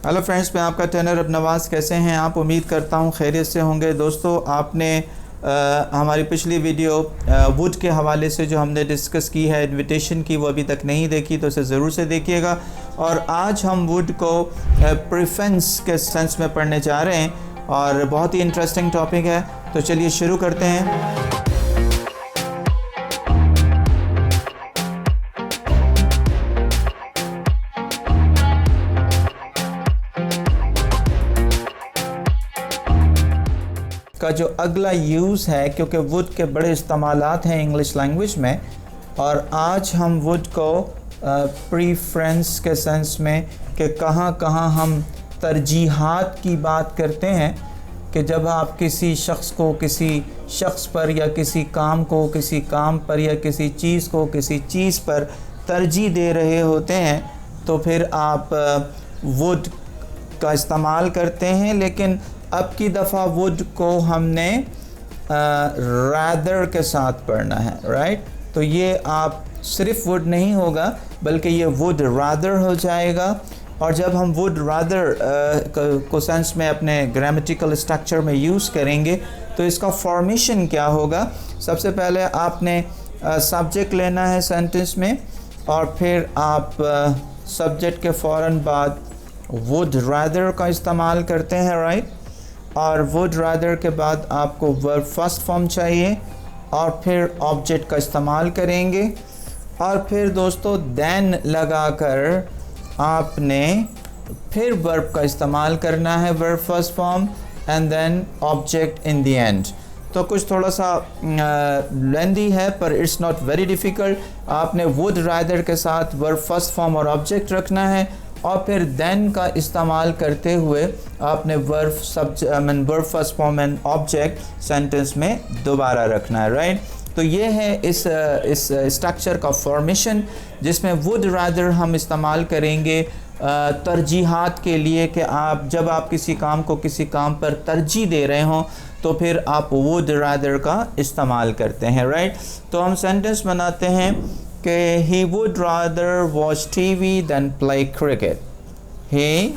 Hello friends, मैं आपका trainer अब नवाज़। कैसे हैं आप? उम्मीद करता हूं खैरियत से होंगे। दोस्तों, आपने हमारी पिछली वीडियो वुड के हवाले से जो हमने डिस्कस की है, इनविटेशन की, वो अभी तक नहीं देखी तो उसे ज़रूर से देखिएगा। और आज हम वुड को प्रेफरेंस के सेंस में पढ़ने जा रहे हैं और बहुत ही इंटरेस्टिंग टॉपिक है। तो चलिए शुरू करते हैं। का जो अगला यूज़ है, क्योंकि वुड के बड़े इस्तेमालात हैं इंग्लिश लैंग्वेज में, और आज हम वुड को प्रीफ्रेंस के सेंस में कि कहाँ कहाँ हम तरजीहात की बात करते हैं कि जब आप किसी शख्स को किसी शख्स पर या किसी काम को किसी काम पर या किसी चीज़ को किसी चीज़ पर तरजीह दे रहे होते हैं तो फिर आप वुड का इस्तेमाल करते हैं। लेकिन अब की दफ़ा वुड को हमने रादर के साथ पढ़ना है, राइट। तो ये आप सिर्फ वुड नहीं होगा बल्कि ये वुड रादर हो जाएगा। और जब हम वुड रादर को सेंस में अपने ग्रामेटिकल स्ट्रक्चर में यूज़ करेंगे तो इसका फॉर्मेशन क्या होगा। सबसे पहले आपने सब्जेक्ट लेना है सेंटेंस में, और फिर आप सब्जेक्ट के फ़ौरन बाद वुड रादर का इस्तेमाल करते हैं, राइट। और वुड रादर के बाद आपको वर्ब फर्स्ट फॉर्म चाहिए और फिर ऑब्जेक्ट का इस्तेमाल करेंगे। और फिर दोस्तों देन लगाकर आपने फिर वर्ब का इस्तेमाल करना है, verb first form and then object in the end. तो कुछ थोड़ा सा लेंदी है पर इट्स नॉट वेरी डिफ़िकल्ट। आपने वुड रादर के साथ वर्ब फर्स्ट फॉर्म और ऑब्जेक्ट रखना है और फिर देन का इस्तेमाल करते हुए आपने verb first form and object sentence में दोबारा रखना है, राइट। तो ये है इस स्ट्रक्चर का फॉर्मेशन, जिसमें वुड रादर हम इस्तेमाल करेंगे तरजीहात के लिए कि जब आप किसी काम को किसी काम पर तरजीह दे रहे हों तो फिर आप वुड रादर का इस्तेमाल करते हैं, राइट। तो हम सेंटेंस बनाते हैं कि he would rather watch TV than play cricket. He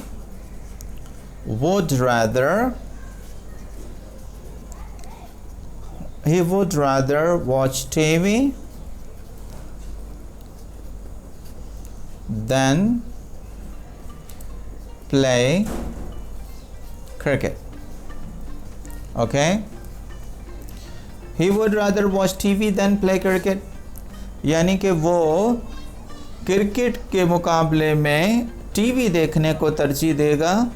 would rather watch TV than play cricket. Okay? He would rather watch TV than play cricket. यानी कि वो क्रिकेट के मुकाबले में टीवी देखने को तरजीह देगा।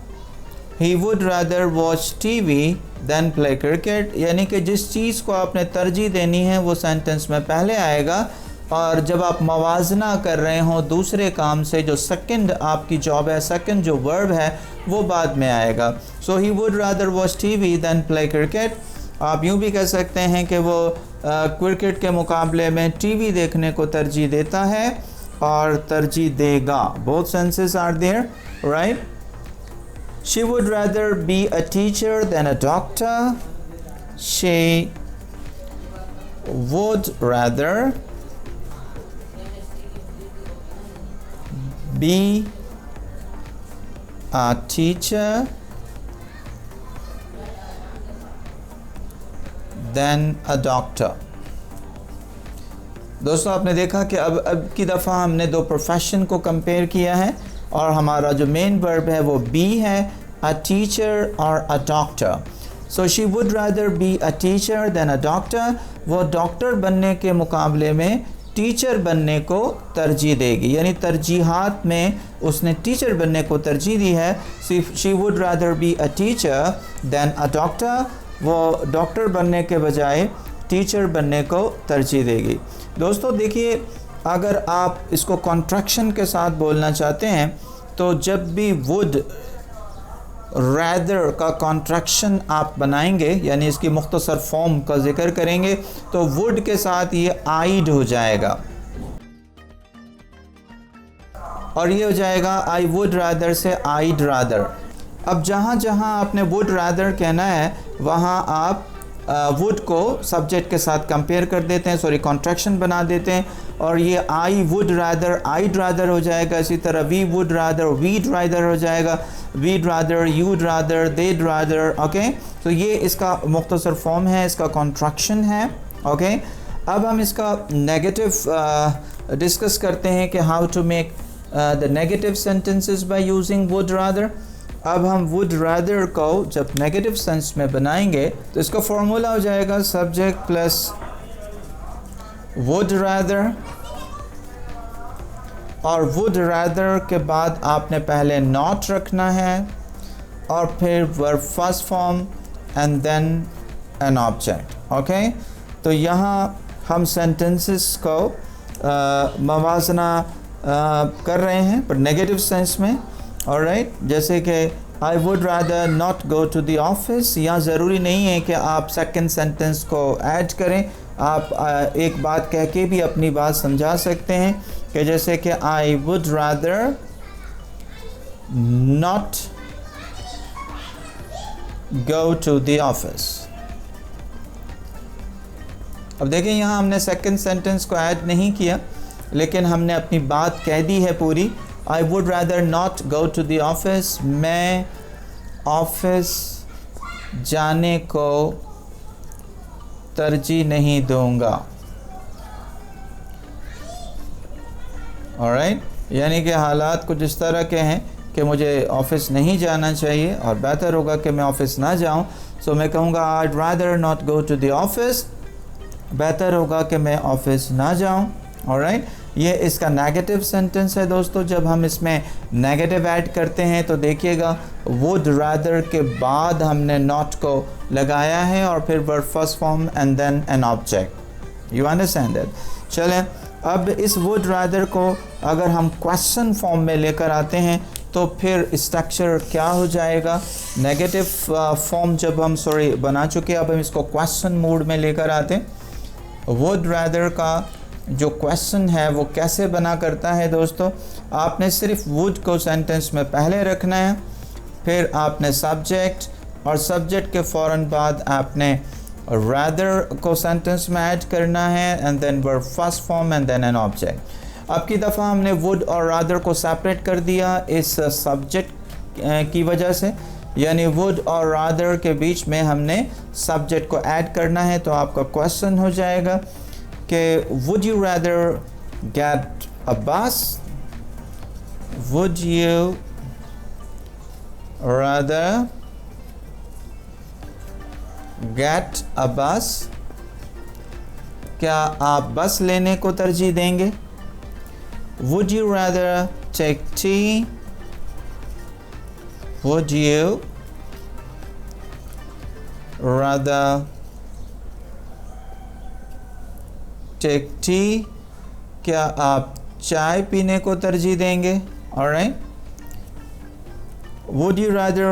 He would rather watch TV than play cricket, यानी कि जिस चीज़ को आपने तरजीह देनी है वो सेंटेंस में पहले आएगा, और जब आप मवाजना कर रहे हों दूसरे काम से, जो सेकंड आपकी जॉब है, सेकंड जो वर्ब है, वो बाद में आएगा। So he would rather watch TV than play cricket। आप यूँ भी कह सकते हैं कि वो क्रिकेट के मुकाबले में टीवी देखने को तरजीह देता है और तरजीह देगा। Both senses are there, right. She would rather be a teacher than a doctor. She would rather be a teacher than a doctor. दोस्तों, आपने देखा कि अब की दफ़ा हमने दो प्रोफेशन को कंपेयर किया है और हमारा जो मेन वर्ब है वो बी है, अ टीचर और a doctor. So she would rather be a teacher than a doctor. वो डॉक्टर बनने के मुकाबले में टीचर बनने को तरजीह देगी, यानी तरजीहात में उसने टीचर बनने को तरजीह दी है। She would rather be a teacher than a doctor. वो डॉक्टर बनने के बजाय टीचर बनने को तरजीह देगी। दोस्तों देखिए, अगर आप इसको कॉन्ट्रैक्शन के साथ बोलना चाहते हैं तो जब भी वुड रादर का कॉन्ट्रैक्शन आप बनाएंगे, यानी इसकी मुख्तसर फॉर्म का जिक्र करेंगे, तो वुड के साथ ये आइड हो जाएगा और ये हो जाएगा आई वुड रादर से आइड रादर। अब जहाँ जहाँ आपने वुड रादर कहना है वहाँ आप वुड को सब्जेक्ट के साथ कंपेयर कर देते हैं, सॉरी कॉन्ट्रैक्शन बना देते हैं, और ये I would rather I'd rather हो जाएगा। इसी तरह we would rather we'd rather हो जाएगा, we'd rather you'd rather they'd rather. Okay, तो ये इसका मुख्तसर फॉर्म है, इसका कॉन्ट्रैक्शन है। ओके, अब हम इसका नेगेटिव डिस्कस करते हैं कि how to make the negative sentences by using would rather. अब हम वुड रादर को जब नेगेटिव सेंस में बनाएंगे तो इसका फॉर्मूला हो जाएगा सब्जेक्ट प्लस वुड रादर, और वुड रादर के बाद आपने पहले नॉट रखना है और फिर verb first form and then an object. Okay, तो यहाँ हम सेंटेंसेस को मवाजना कर रहे हैं पर नेगेटिव सेंस में। ऑलराइट, जैसे कि I would rather not go to the office, यहाँ ज़रूरी नहीं है कि आप सेकंड सेंटेंस को ऐड करें, आप एक बात कह के भी अपनी बात समझा सकते हैं कि जैसे कि I would rather not go to the office. अब देखें यहाँ हमने सेकंड सेंटेंस को ऐड नहीं किया, लेकिन हमने अपनी बात कह दी है पूरी। I would rather not go to the office, मैं ऑफिस जाने को तरजीह नहीं दूंगा। ऑलराइट, यानी कि हालात कुछ इस तरह के हैं कि मुझे ऑफिस नहीं जाना चाहिए और बेहतर होगा कि मैं ऑफिस ना जाऊं, सो मैं कहूँगा I rather not go to the office, बेहतर होगा कि मैं ऑफिस ना जाऊं। ऑलराइट, ये इसका नेगेटिव सेंटेंस है दोस्तों। जब हम इसमें नेगेटिव ऐड करते हैं तो देखिएगा वुड रादर के बाद हमने नॉट को लगाया है और फिर verb first form and then an object. You understand that? चलें, अब इस वुड रादर को अगर हम क्वेश्चन फॉर्म में लेकर आते हैं तो फिर स्ट्रक्चर क्या हो जाएगा। नेगेटिव फॉर्म जब हम बना चुके, अब हम इसको क्वेश्चन मोड में लेकर आते हैं। वुड रादर का जो क्वेश्चन है वो कैसे बना करता है दोस्तों, आपने सिर्फ वुड को सेंटेंस में पहले रखना है, फिर आपने सब्जेक्ट और सब्जेक्ट के फ़ौरन बाद आपने रादर को सेंटेंस में ऐड करना है and then verb first form and then an object. अब की दफ़ा हमने वुड और रादर को सेपरेट कर दिया इस सब्जेक्ट की वजह से, यानी वुड और रादर के बीच में हमने सब्जेक्ट को ऐड करना है। तो आपका क्वेश्चन हो जाएगा कि would you rather get a bus, would you rather get a bus, क्या आप बस लेने को तरजीह देंगे। Would you rather take tea, would you rather take tea, क्या आप चाय पीने को तरजीह देंगे। alright, would you rather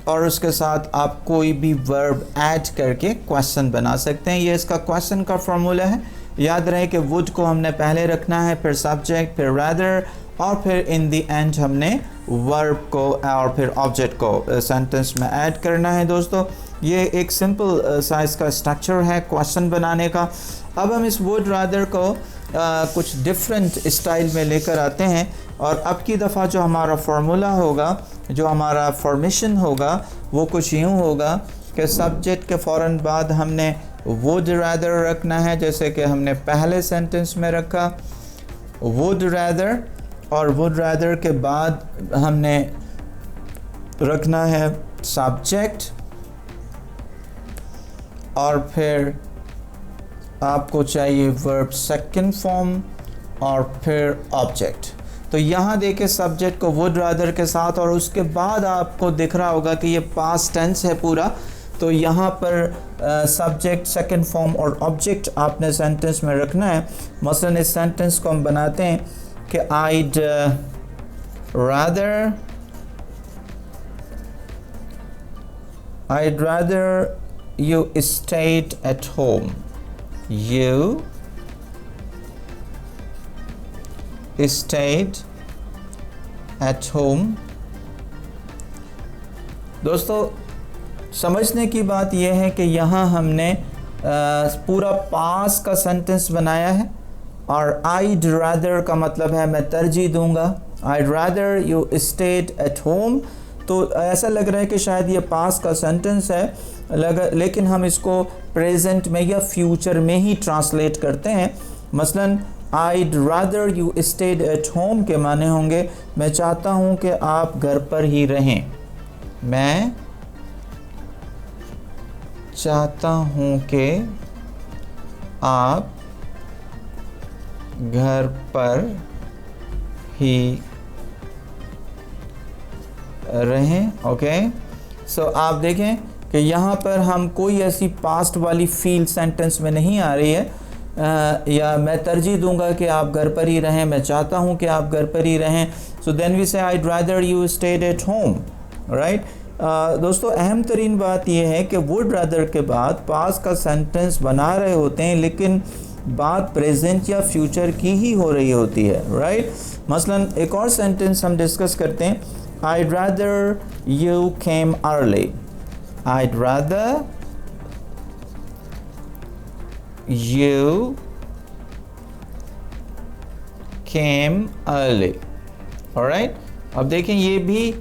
और उसके साथ आप कोई भी वर्ब ऐड करके क्वेश्चन बना सकते हैं। ये इसका क्वेश्चन का फॉर्मूला है। याद रहे कि वुड को हमने पहले रखना है, फिर सब्जेक्ट, फिर रादर, और फिर इन द एंड हमने वर्ब को और फिर ऑब्जेक्ट को सेंटेंस में ऐड करना है दोस्तों। ये एक सिंपल साइज का स्ट्रक्चर है क्वेश्चन बनाने का। अब हम इस वुड रादर को कुछ डिफरेंट स्टाइल में लेकर आते हैं, और अब की दफ़ा जो हमारा फार्मूला होगा, जो हमारा फॉर्मेशन होगा, वो कुछ यूँ होगा कि सब्जेक्ट के फ़ौरन बाद हमने वुड रादर रखना है, जैसे कि हमने पहले सेंटेंस में रखा वुड रादर, और वुड रादर के बाद हमने रखना है सब्जेक्ट, और फिर आपको चाहिए वर्ब सेकंड फॉर्म और फिर ऑब्जेक्ट। तो यहाँ देखें सब्जेक्ट को वुड रादर के साथ, और उसके बाद आपको दिख रहा होगा कि ये पास्ट टेंस है पूरा। तो यहाँ पर सब्जेक्ट, सेकंड फॉर्म और ऑब्जेक्ट आपने सेंटेंस में रखना है। मसलन इस सेंटेंस को हम बनाते हैं कि I'd rather you stayed at home. You stayed at home. दोस्तों समझने की बात यह है कि यहाँ हमने पूरा पास का सेंटेंस बनाया है और I'd rather का मतलब है मैं तरजीह दूंगा। I'd rather you stayed at home, तो ऐसा लग रहा है कि शायद ये पास का सेंटेंस है लेकिन हम इसको प्रेजेंट में या फ्यूचर में ही ट्रांसलेट करते हैं। मसलन I'd rather you stayed at home के माने होंगे मैं चाहता हूँ कि आप घर पर ही रहें, मैं चाहता हूँ कि आप घर पर ही रहें। ओके, सो आप देखें कि यहाँ पर हम कोई ऐसी पास्ट वाली फील सेंटेंस में नहीं आ रही है या मैं तरजीह दूंगा कि आप घर पर ही रहें, मैं चाहता हूँ कि आप घर पर ही रहें। सो देन वी से I'd rather you stayed at home, right. दोस्तों अहम तरीन बात यह है कि वुड रादर के बाद पास का सेंटेंस बना रहे होते हैं लेकिन बात प्रेजेंट या फ्यूचर की ही हो रही होती है, राइट। मसलन एक और सेंटेंस हम डिस्कस करते हैं, I'd rather you came early, I'd rather you came early, alright। अब देखें ये भी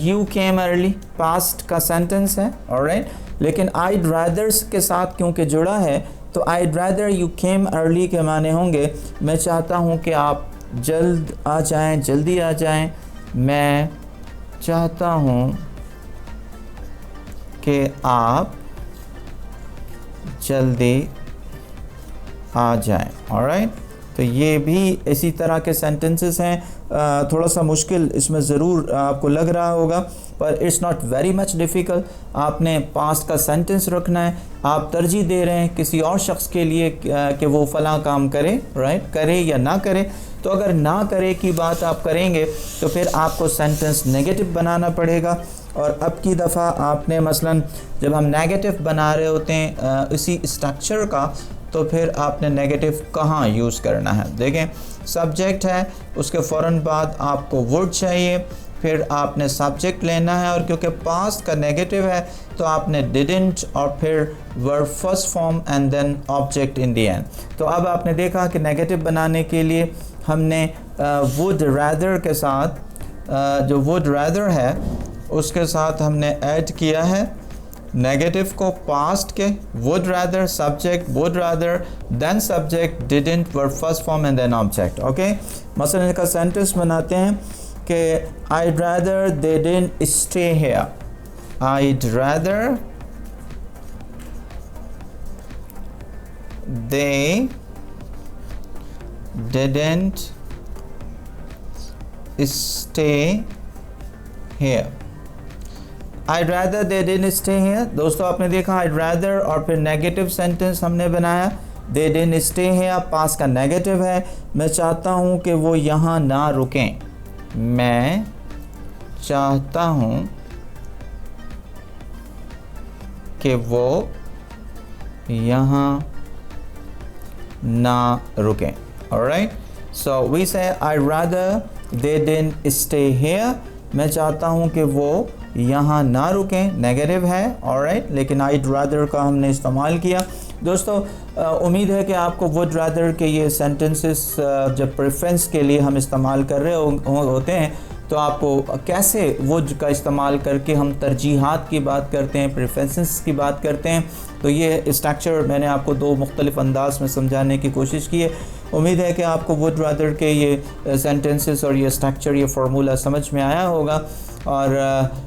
you came early past का सेंटेंस है, alright, लेकिन I'd rather के साथ क्योंकि जुड़ा है तो I'd rather you came early के माने होंगे मैं चाहता हूँ कि आप जल्द आ जाएं, जल्दी आ जाएं, मैं चाहता हूँ कि आप जल्दी आ जाएं, ऑलराइट। तो ये भी इसी तरह के सेंटेंसेस हैं। थोड़ा सा मुश्किल इसमें ज़रूर आपको लग रहा होगा पर it's not very much difficult. आपने पास्ट का सेंटेंस रखना है, आप तरजीह दे रहे हैं किसी और शख्स के लिए कि वो फ़लाँ काम करे, राइट, करे या ना करे। तो अगर ना करे की बात आप करेंगे तो फिर आपको सेंटेंस नेगेटिव बनाना पड़ेगा। और अब की दफ़ा आपने मसलन जब हम नेगेटिव बना रहे होते हैं इसी स्ट्रक्चर का तो फिर आपने नेगेटिव कहाँ यूज़ करना है। देखें सब्जेक्ट है, उसके फ़ौरन बाद आपको वुड चाहिए, फिर आपने सब्जेक्ट लेना है और क्योंकि पास्ट का नेगेटिव है तो आपने डिडंट और फिर verb first form and then object in the end. तो अब आपने देखा कि नेगेटिव बनाने के लिए हमने वुड रैदर के साथ जो वुड रैदर है उसके साथ हमने ऐड किया है नेगेटिव को पास्ट के, would rather subject, would rather than subject, didn't verb first form and then object. Okay, मसलन इनका सेंटेंस बनाते हैं कि I'd rather they didn't stay here, I'd rather they didn't stay here, I'd rather they didn't stay here। दोस्तों आपने देखा I'd rather और फिर नेगेटिव सेंटेंस हमने बनाया, they didn't stay here पास का नेगेटिव है, मैं चाहता हूँ कि वो यहाँ ना रुकें, मैं चाहता हूँ कि वो यहाँ ना रुकें, alright। So we say I'd rather they didn't stay here, मैं चाहता हूँ कि वो यहाँ ना रुकें, नेगेटिव है, ऑलराइट, लेकिन I'd rather का हमने इस्तेमाल किया। दोस्तों उम्मीद है कि आपको वुड रादर के ये सेंटेंसेस जब प्रेफरेंस के लिए हम इस्तेमाल कर रहे होते हैं तो आपको कैसे वुड का इस्तेमाल करके हम तरजीहात की बात करते हैं, प्रेफरेंसेस की बात करते हैं। तो ये स्ट्रक्चर मैंने आपको दो मुख्तलिफ अंदाज में समझाने की कोशिश की है। उम्मीद है कि आपको वुड रादर के ये सेंटेंसेस और ये स्ट्रक्चर, ये फार्मूला समझ में आया होगा। और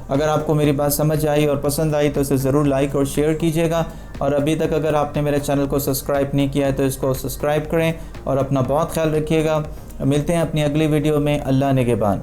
अगर आपको मेरी बात समझ आई और पसंद आई तो इसे ज़रूर लाइक और शेयर कीजिएगा। और अभी तक अगर आपने मेरे चैनल को सब्सक्राइब नहीं किया है तो इसको सब्सक्राइब करें और अपना बहुत ख्याल रखिएगा। मिलते हैं अपनी अगली वीडियो में। अल्लाह निगहबान।